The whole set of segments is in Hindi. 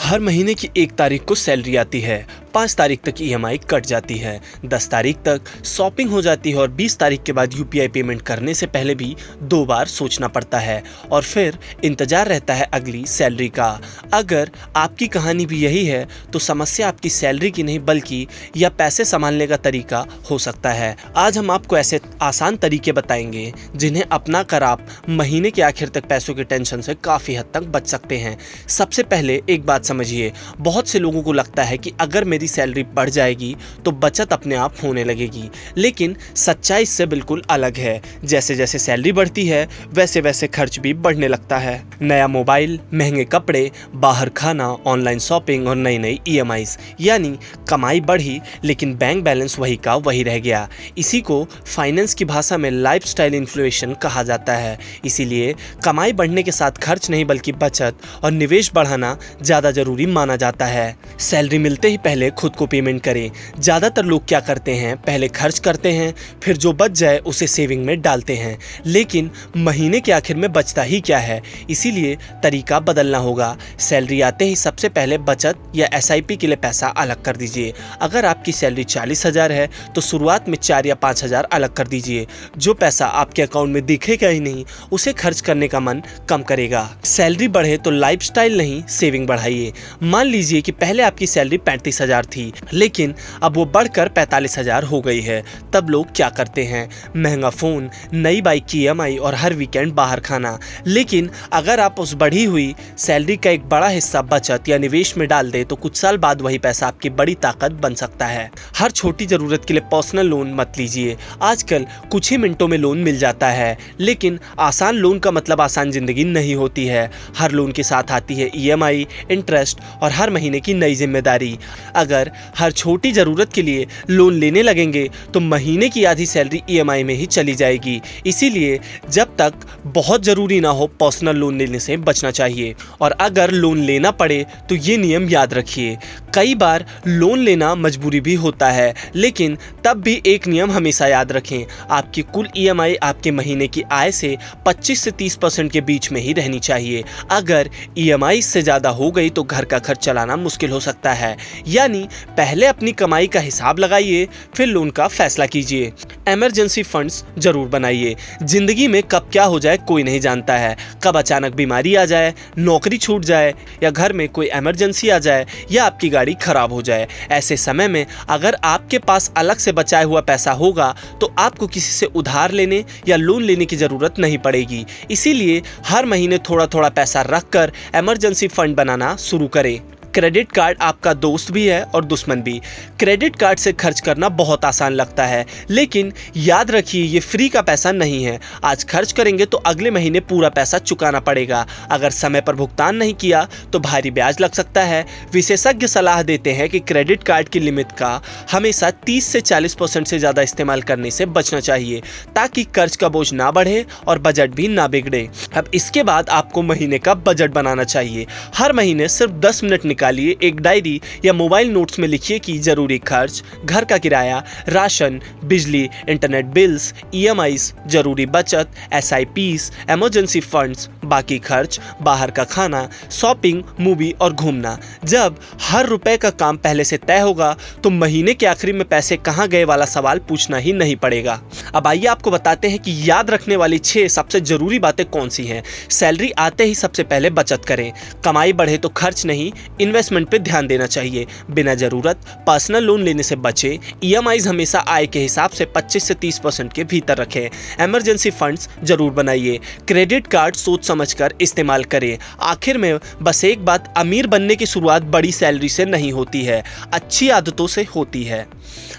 हर महीने की 1 तारीख को सैलरी आती है, 5 तारीख तक ईएमआई कट जाती है, 10 तारीख तक शॉपिंग हो जाती है और 20 तारीख के बाद यूपीआई पेमेंट करने से पहले भी 2 बार सोचना पड़ता है और फिर इंतजार रहता है अगली सैलरी का। अगर आपकी कहानी भी यही है तो समस्या आपकी सैलरी की नहीं बल्कि यह पैसे संभालने का तरीका हो सकता है। आज हम आपको ऐसे आसान तरीके बताएंगे जिन्हें अपना कर आप महीने के आखिर तक पैसों के टेंशन से काफ़ी हद तक बच सकते हैं। सबसे पहले एक बात समझिए, बहुत से लोगों को लगता है कि अगर मेरी सैलरी बढ़ जाएगी तो बचत अपने आप होने लगेगी, लेकिन सच्चाई इससे बिल्कुल अलग है। जैसे जैसे सैलरी बढ़ती है वैसे वैसे खर्च भी बढ़ने लगता है। नया मोबाइल, महंगे कपड़े, बाहर खाना, ऑनलाइन शॉपिंग और नई नई ईएमआईज, यानी कमाई बढ़ी लेकिन बैंक बैलेंस वही का वही रह गया। इसी को फाइनेंस की भाषा में लाइफस्टाइल इन्फ्लेशन कहा जाता है। इसीलिए कमाई बढ़ने के साथ खर्च नहीं बल्कि बचत और निवेश बढ़ाना ज़्यादा जरूरी माना जाता है। सैलरी मिलते ही पहले खुद को पेमेंट करें। ज़्यादातर लोग क्या करते हैं, पहले खर्च करते हैं, फिर जो बच जाए उसे सेविंग में डालते हैं, लेकिन महीने के आखिर में बचता ही क्या है। इसीलिए तरीका बदलना होगा। सैलरी आते ही सबसे पहले बचत या एसआईपी के लिए पैसा अलग कर दीजिए। अगर आपकी सैलरी 40,000 है तो शुरुआत में 4 या 5,000 अलग कर दीजिए। जो पैसा आपके अकाउंट में दिखेगा ही नहीं उसे खर्च करने का मन कम करेगा। सैलरी बढ़े तो लाइफस्टाइल नहीं, सेविंग बढ़ाइए। मान लीजिए कि पहले आपकी सैलरी 35,000 थी लेकिन अब वो बढ़कर 45,000 हो गई है। तब लोग क्या करते हैं, महंगा फ़ोन, नई बाइक की ईएमआई और हर वीकेंड बाहर खाना। लेकिन अगर आप उस बढ़ी हुई सैलरी का एक बड़ा हिस्सा बचत या निवेश में डाल दे तो कुछ साल बाद वही पैसा आपकी बड़ी ताकत बन सकता है। हर छोटी ज़रूरत के लिए पर्सनल लोन मत लीजिए। आजकल कुछ ही मिनटों में लोन मिल जाता है, लेकिन आसान लोन का मतलब आसान ज़िंदगी नहीं होती है। हर लोन के साथ आती है ईएमआई, इंटरेस्ट और हर महीने की नई जिम्मेदारी। अगर हर छोटी ज़रूरत के लिए लोन लेने लगेंगे तो महीने की आधी सैलरी ईएमआई में ही चली जाएगी। इसीलिए जब तक बहुत ज़रूरी ना हो पर्सनल लोन लेने से बचना चाहिए। और अगर लोन लेना पड़े तो ये नियम याद रखिए। कई बार लोन लेना मजबूरी भी होता है, लेकिन तब भी एक नियम हमेशा याद रखें, आपकी कुल ईएमआई आपके महीने की आय से 25 से 30% के बीच में ही रहनी चाहिए। अगर ईएमआई से ज़्यादा हो गई तो घर का खर्च चलाना मुश्किल हो सकता है। यानी पहले अपनी कमाई का हिसाब लगाइए, फिर लोन का फैसला कीजिए। इमरजेंसी फंड्स जरूर बनाइए। जिंदगी में कब क्या हो जाए कोई नहीं जानता है। कब अचानक बीमारी आ जाए, नौकरी छूट जाए या घर में कोई इमरजेंसी आ जाए या आपकी गाड़ी खराब हो जाए। ऐसे समय में अगर आपके पास अलग से बचाया हुआ पैसा होगा तो आपको किसी से उधार लेने या लोन लेने की जरूरत नहीं पड़ेगी। इसीलिए हर महीने थोड़ा थोड़ा पैसा रखकर इमरजेंसी फंड बनाना शुरू करें। क्रेडिट कार्ड आपका दोस्त भी है और दुश्मन भी। क्रेडिट कार्ड से खर्च करना बहुत आसान लगता है, लेकिन याद रखिए ये फ्री का पैसा नहीं है। आज खर्च करेंगे तो अगले महीने पूरा पैसा चुकाना पड़ेगा। अगर समय पर भुगतान नहीं किया तो भारी ब्याज लग सकता है। विशेषज्ञ सलाह देते हैं कि क्रेडिट कार्ड की लिमिट का हमेशा 30 से 40% से ज़्यादा इस्तेमाल करने से बचना चाहिए, ताकि कर्ज का बोझ ना बढ़े और बजट भी ना बिगड़े। अब इसके बाद आपको महीने का बजट बनाना चाहिए। हर महीने सिर्फ 10 मिनट निकालिए, एक डायरी या मोबाइल नोट्स में लिखिए कि जरूरी खर्च, घर का किराया, राशन, बिजली, इंटरनेट बिल्स, ईएमआईज, जरूरी बचत, एसआईपीज, इमरजेंसी फंड्स, बाकी खर्च, बाहर का खाना, शॉपिंग, मूवी और घूमना। जब हर रुपए का काम पहले से तय होगा तो महीने के आखिरी में पैसे कहाँ गए वाला सवाल पूछना ही नहीं पड़ेगा। अब आइए आपको बताते हैं कि याद रखने वाली 6 सबसे जरूरी बातें कौन सी हैं। सैलरी आते ही सबसे पहले बचत करें। कमाई बढ़े तो खर्च नहीं, इन्वेस्टमेंट पे ध्यान देना चाहिए। बिना जरूरत पर्सनल लोन लेने से बचें। ईएमआईज हमेशा आय के हिसाब से 25 से 30% के भीतर रखें। इमरजेंसी फंड्स जरूर बनाइए। क्रेडिट कार्ड सोच समझकर इस्तेमाल करें। आखिर में बस एक बात, अमीर बनने की शुरुआत बड़ी सैलरी से नहीं होती है, अच्छी आदतों से होती है।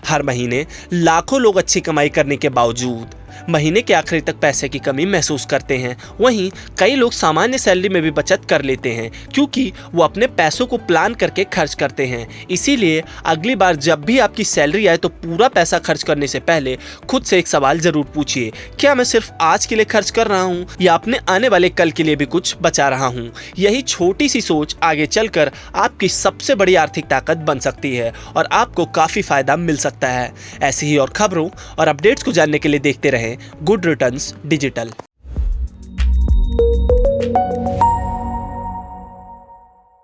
हर महीने लाखों लोग अच्छी कमाई करने के बावजूद महीने के आखिरी तक पैसे की कमी महसूस करते हैं। वहीं कई लोग सामान्य सैलरी में भी बचत कर लेते हैं क्योंकि वो अपने पैसों को प्लान करके खर्च करते हैं। इसीलिए अगली बार जब भी आपकी सैलरी आए तो पूरा पैसा खर्च करने से पहले खुद से एक सवाल जरूर पूछिए, क्या मैं सिर्फ आज के लिए खर्च कर रहा हूँ या अपने आने वाले कल के लिए भी कुछ बचा रहा हूँ। यही छोटी सी सोच आगे चलकर आपकी सबसे बड़ी आर्थिक ताकत बन सकती है और आपको काफ़ी फायदा मिल सकता है। ऐसी ही और खबरों और अपडेट्स को जानने के लिए देखते रहें गुड रिटर्न्स डिजिटल।